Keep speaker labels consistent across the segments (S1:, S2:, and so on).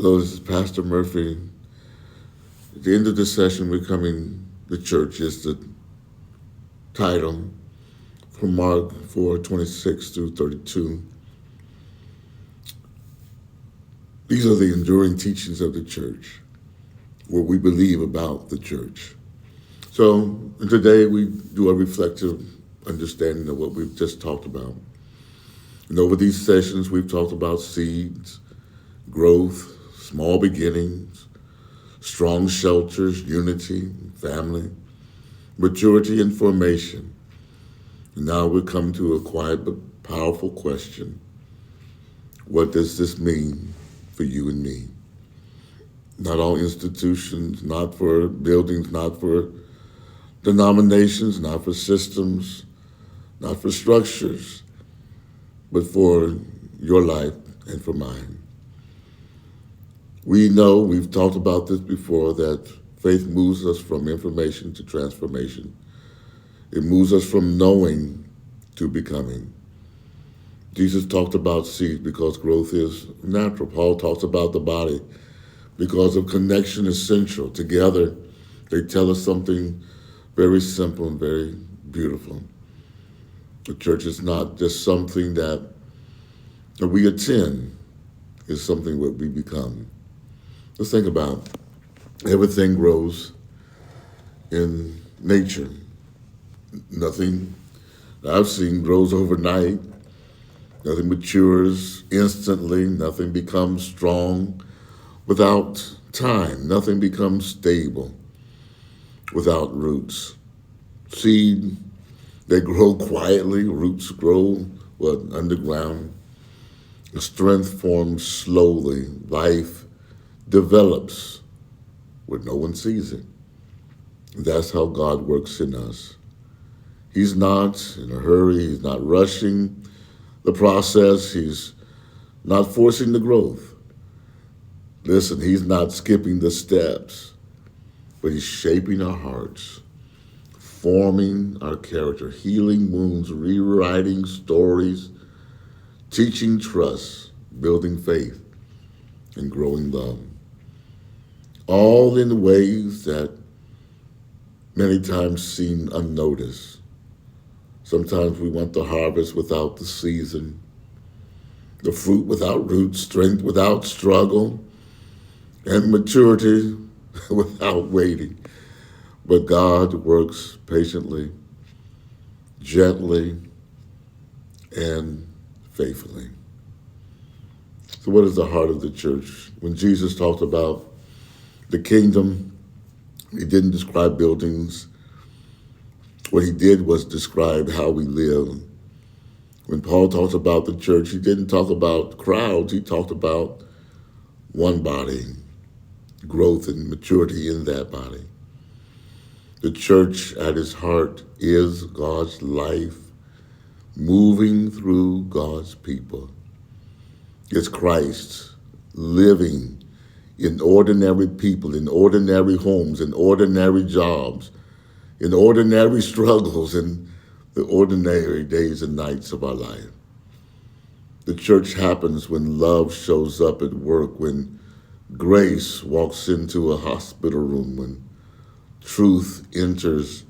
S1: So this is Pastor Murphy. At the end of this session, Becoming the Church is the title from Mark 4:26 through 32. These are the enduring teachings of the church, what we believe about the church. So today we do a reflective understanding of what we've just talked about. And over these sessions, we've talked about seeds, growth, small beginnings, strong shelters, unity, family, maturity, and formation. And now we come to a quiet but powerful question. What does this mean for you and me? Not all institutions, not for buildings, not for denominations, not for systems, not for structures, but for your life and for mine. We know, we've talked about this before, that faith moves us from information to transformation. It moves us from knowing to becoming. Jesus talked about seed because growth is natural. Paul talks about the body because of connection is central. Together, they tell us something very simple and very beautiful. The church is not just something that we attend, it's something that we become. Let's think about everything grows in nature. Nothing that I've seen grows overnight. Nothing matures instantly. Nothing becomes strong without time. Nothing becomes stable without roots. Seed, they grow quietly. Roots grow underground. Strength forms slowly. Life develops where no one sees it. That's how God works in us. He's not in a hurry. He's not rushing the process. He's not forcing the growth. Listen, he's not skipping the steps, but he's shaping our hearts, forming our character, healing wounds, rewriting stories, teaching trust, building faith, and growing love. All in ways that many times seem unnoticed. Sometimes we want the harvest without the season, the fruit without roots, strength without struggle, and maturity without waiting. But God works patiently, gently, and faithfully. So what is the heart of the church? When Jesus talked about the kingdom, he didn't describe buildings. What he did was describe how we live. When Paul talked about the church, he didn't talk about crowds. He talked about one body, growth and maturity in that body. The church at its heart is God's life moving through God's people. It's Christ living in ordinary people, in ordinary homes, in ordinary jobs, in ordinary struggles, in the ordinary days and nights of our life. The church happens when love shows up at work, when grace walks into a hospital room, when truth enters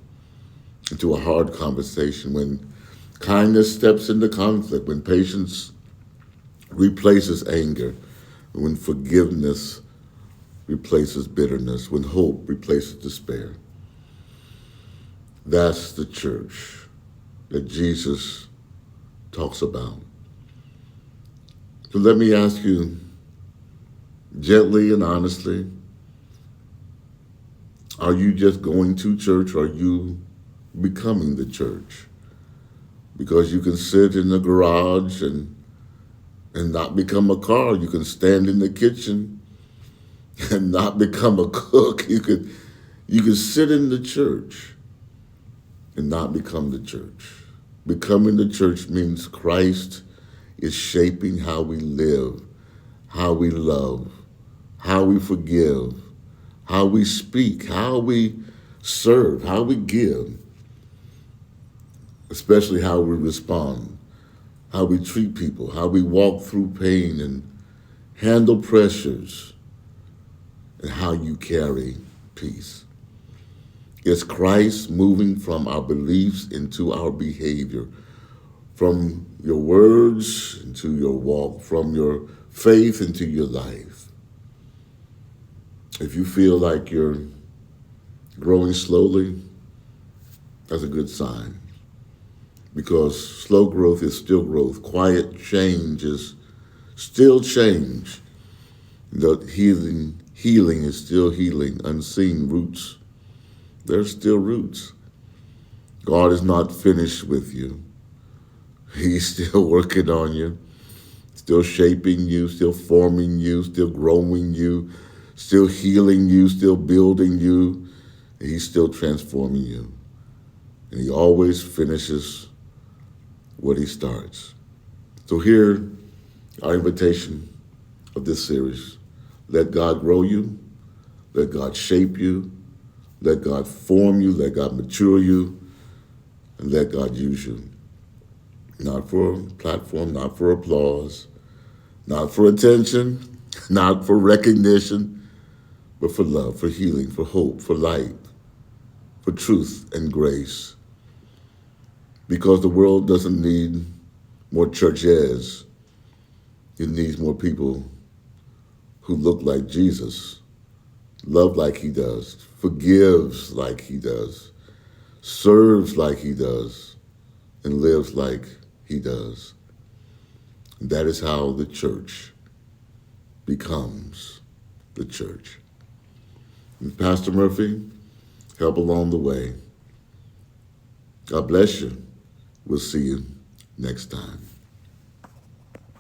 S1: into a hard conversation, when kindness steps into conflict, when patience replaces anger, when forgiveness replaces bitterness, when hope replaces despair. That's the church that Jesus talks about. So let me ask you gently and honestly, are you just going to church or are you becoming the church? Because you can sit in the garage and not become a car. You can stand in the kitchen and not become a cook. You could sit in the church and not become the church. Becoming the church means Christ is shaping how we live, how we love, how we forgive, how we speak, how we serve, how we give, especially how we respond, how we treat people, how we walk through pain and handle pressures, and how you carry peace. It's Christ moving from our beliefs into our behavior, from your words into your walk, from your faith into your life. If you feel like you're growing slowly, that's a good sign. Because slow growth is still growth. Quiet change is still change. The healing is still healing. Unseen roots, there's still roots. God is not finished with you. He's still working on you, still shaping you, still forming you, still growing you, still healing you, still building you. He's still transforming you. And he always finishes what he starts. So here, our invitation of this series: let God grow you, let God shape you, let God form you, let God mature you, and let God use you. Not for a platform, not for applause, not for attention, not for recognition, but for love, for healing, for hope, for light, for truth and grace. Because the world doesn't need more churches. It needs more people who look like Jesus, love like he does, forgives like he does, serves like he does, and lives like he does. And that is how the church becomes the church. And Pastor Murphy, help along the way. God bless you. We'll see you next time.